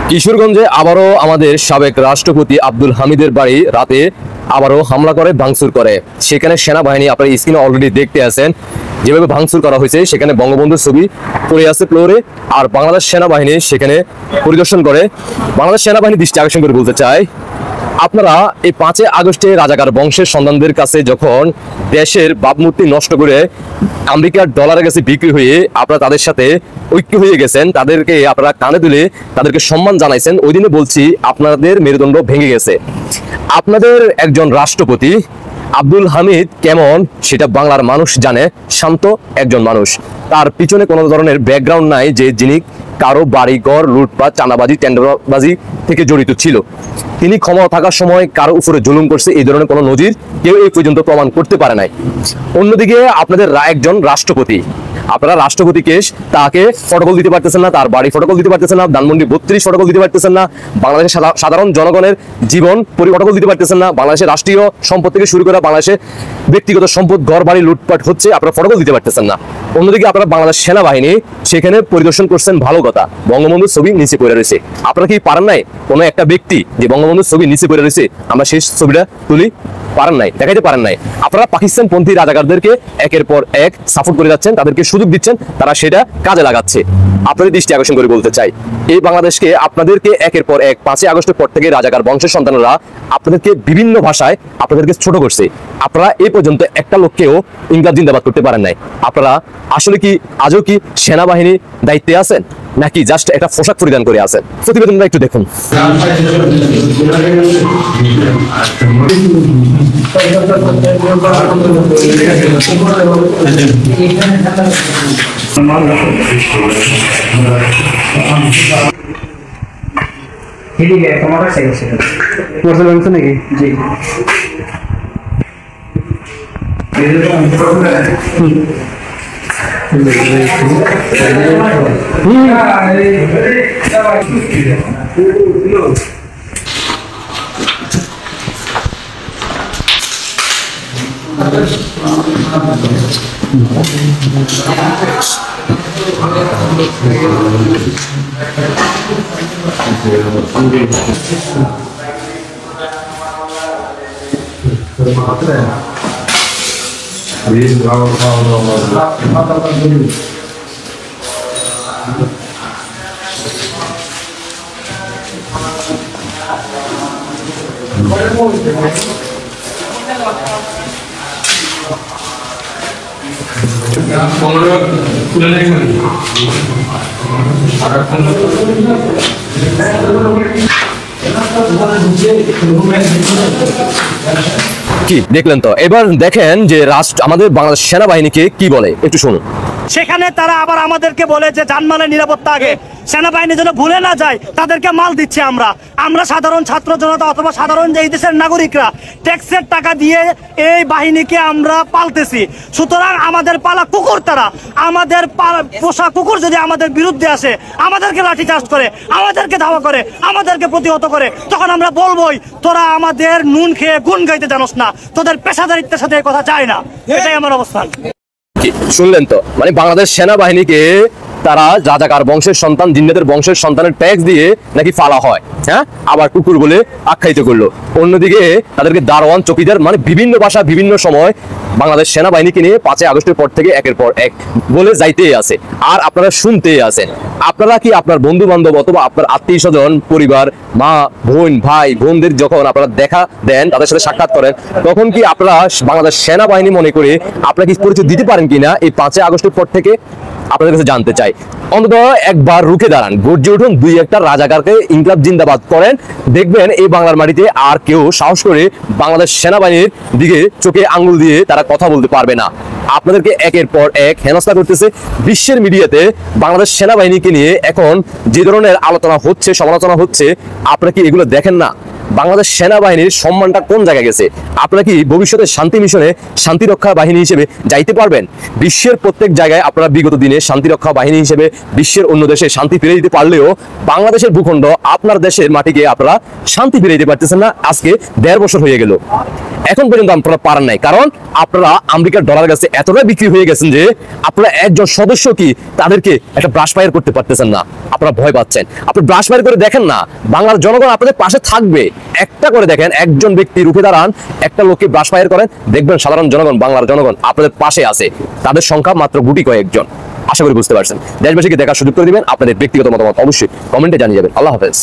কিশোরগঞ্জে আবারও আমাদের সাবেক রাষ্ট্রপতি আব্দুল হামিদের বাড়ি রাতে আবারও হামলা করে ভাঙচুর করে। সেখানে সেনাবাহিনী আপনারা স্ক্রিনে অলরেডি দেখতে আছেন যেভাবে ভাঙচুর করা হয়েছে। সেখানে বঙ্গবন্ধুর ছবি পড়ে আছে ফ্লোরে, আর বাংলাদেশ সেনাবাহিনী সেখানে পরিদর্শন করে। বাংলাদেশ সেনাবাহিনী দৃষ্টি আকর্ষণ করে বলতে চায়, আপনারা এই 5 আগস্টে রাজাকার বংশের সন্তানদের কাছে যখন দেশের ভাবমূর্তি নষ্ট করে আমেরিকার ডলারের কাছে বিক্রি হয়ে আপনারা তাদের সাথে ঐক্য হয়ে গেছেন, তাদেরকে আপনারা কানে তুলে তাদেরকে সম্মান জানাইছেন, ওই দিনে বলছি আপনাদের মেরুদণ্ড ভেঙে গেছে। আপনাদের একজন রাষ্ট্রপতি আব্দুল হামিদ কেমন সেটা বাংলার মানুষ জানে। শান্ত একজন মানুষ, তার পিছনে কোনো ধরনের ব্যাকগ্রাউন্ড নাই যে যিনি কারো বাড়িঘর লুটপাট, চাঁদাবাজি, টেন্ডারবাজি থেকে জড়িত ছিল। তিনি ক্ষমতা থাকার সময় কারো উপরে জুলুম করছে এই ধরনের কোনো নজির কেউ এই পর্যন্ত প্রমাণ করতে পারে নাই। অন্যদিকে আপনাদের একজন রাষ্ট্রপতি, আপনারা রাষ্ট্রপতিকে তাকে ফটোকল দিতে পারতেছেন না, তার বাড়ি ফটোকল দিতে পারতেছেন না, ধানমন্ডি 32 ফটোকল দিতে পারতেছেন না, বাংলাদেশের সাধারণ জনগণের জীবন ফটোকল দিতে পারতেছেন না, বাংলাদেশের রাষ্ট্রীয় সম্পদ থেকে শুরু করে বাংলাদেশের ব্যক্তিগত সম্পদ ঘর বাড়ি লুটপাট হচ্ছে, আপনারা ফটোকল দিতে পারতেছেন না। অন্যদিকে আপনারা বাংলাদেশ সেনাবাহিনী সেখানে পরিদর্শন করছেন, ভালো কথা, বঙ্গবন্ধুর ছবি নিচে পড়ে রয়েছে। আপনারা কি পারেন নাই কোনো একটা ব্যক্তি যে বঙ্গবন্ধুর ছবি নিচে পড়ে রয়েছে আমরা সেই ছবিটা তুলি? পারেন নাই, দেখাইতে পারেন নাই। আপনারা পাকিস্তানপন্থী রাজাকারদেরকে একের পর এক সাপোর্ট করে যাচ্ছেন, তাদেরকে সুযোগ দিচ্ছেন, তারা সেটা কাজে লাগাচ্ছে। আপনাদের দৃষ্টি আকর্ষণ করে বলতে চাই, এই বাংলাদেশকে আপনাদেরকে একের পর এক 5 আগস্টের পর থেকে রাজাকার বংশের সন্তানরা আপনাদেরকে বিভিন্ন ভাষায় আপনাদেরকে ছোট করছে। আপনারা এই পর্যন্ত একটা লোককেও ইনকলাব জিন্দাবাদ করতে পারেন নাই। আপনারা আসলে কি আজও কি সেনাবাহিনী দায়িত্বে আছেন নাকি জাস্ট একটা পোশাক পরিধান করে আছেন? প্রতিবেদনটা একটু দেখুন। নাকি জি কি দেখলেন তো? এবার দেখেন যে আমাদের বাংলাদেশ সেনাবাহিনীকে কি বলে, একটু শুনুন। সেখানে তারা আবার আমাদেরকে বলে যে জানমালের নিরাপত্তা আগে, সেনাবাহিনী যেন ভুলে না যায় তাদেরকে মাল দিচ্ছে। আমরা সাধারণ ছাত্র জনতা অথবা সাধারণ যে এই দেশের নাগরিকরা ট্যাক্সের টাকা দিয়ে এই বাহিনীকে আমরা পালতেছি। সুতরাং আমাদের পালা কুকুর, তারা আমাদের পোষা কুকুর যদি আমাদের বিরুদ্ধে আসে, আমাদেরকে লাঠিচার্জ করে, আমাদেরকে ধাওয়া করে, আমাদেরকে প্রতিহত করে, তখন আমরা বলবোই তোরা আমাদের নুন খেয়ে গুণ গাইতে জানোস না, তোদের পেশাদারিত্বের সাথে কথা চায় না। এটাই আমার অবস্থান। শুনলেন তো, মানে বাংলাদেশ সেনাবাহিনীকে তারা রাজাকার বংশের সন্তান, জিন্নাতের বংশের সন্তানের ট্যাক্স দিয়ে নাকি ফালা হয়, হ্যাঁ, আবার কুকুর বলে আখ্যায়িত করলো। অন্যদিকে তাদেরকে দারোয়ান, চকিদার, মানে বিভিন্ন ভাষা বিভিন্ন সময় বাংলাদেশ সেনাবাহিনীকে নিয়ে 5 আগস্টের পর থেকে একের পর এক বলে যাইতেই আছে, আর আপনারা শুনতেই আছেন। আপনারা কি আপনার বন্ধু বান্ধব অথবা আপনার আত্মীয় স্বজন, পরিবার, মা বোন, ভাই বোনদের যখন আপনারা দেখা দেন, তাদের সাথে সাক্ষাৎ করেন, তখন কি আপনারা বাংলাদেশ সেনাবাহিনী মনে করে আপনারা কি পরিচয় দিতে পারেন কিনা এই 5 আগস্টের পর থেকে? আপনাদের কাছে জানতে চাই। অন্তত একবার রুখে দাঁড়ান, গর্জে উঠুন, 2-1টা রাজাকারকে ইনকলাব জিন্দাবাদ করেন, দেখবেন এই বাংলার মাটিতে আর কেউ সাহস করে বাংলাদেশ সেনাবাহিনীর দিকে চোখে আঙ্গুল দিয়ে তারা কথা বলতে পারবে না। আপনাদেরকে একের পর এক হেনস্থা করতেছে বিশ্বের মিডিয়াতে। বাংলাদেশ সেনাবাহিনীকে নিয়ে এখন যে ধরনের আলোচনা হচ্ছে, সমালোচনা হচ্ছে, আপনারা কি এগুলো দেখেন না? বাংলাদেশ সেনাবাহিনীর সম্মানটা কোন জায়গায় গেছে? আপনারা কি ভবিষ্যতে শান্তি মিশনে শান্তিরক্ষা বাহিনী হিসেবে যাইতে পারবেন? বিশ্বের প্রত্যেক জায়গায় আপনারা বিগত দিনে শান্তিরক্ষা বাহিনী হিসেবে বিশ্বের অন্য দেশে শান্তি ফিরে দিতে পারলেও বাংলাদেশের ভূখণ্ড, আপনার দেশের মাটিকে আপনারা শান্তি ফিরে দিতে পারতেছেন না। আজকে 1.5 বছর হয়ে গেল। এখন পর্যন্ত আপনারা পারেন নাই, কারণ আপনারা আমেরিকার ডলার কাছে এতটাই বিক্রি হয়ে গেছেন যে আপনারা একজন সদস্য কি তাদেরকে একটা ব্রাশ ফায়ার করতে পারতেছেন না, আপনারা ভয় পাচ্ছেন। আপনি ব্রাশ ফায়ার করে দেখেন না, বাংলার জনগণ আপনাদের পাশে থাকবে। একটা করে দেখেন, একজন ব্যক্তি রুখে দাঁড়ান, একটা লোককে ব্রাশ ফায়ার করেন, দেখবেন সাধারণ জনগণ, বাংলার জনগণ আপনাদের পাশে আছে। তাদের সংখ্যা মাত্র গুটি কয়েকজন। আশা করি বুঝতে পারছেন। দেশবাসীকে দেখার সুযোগ করে দিবেন। আপনাদের ব্যক্তিগত মতামত অবশ্যই কমেন্টে জানিয়ে যাবেন। আল্লাহ হাফেজ।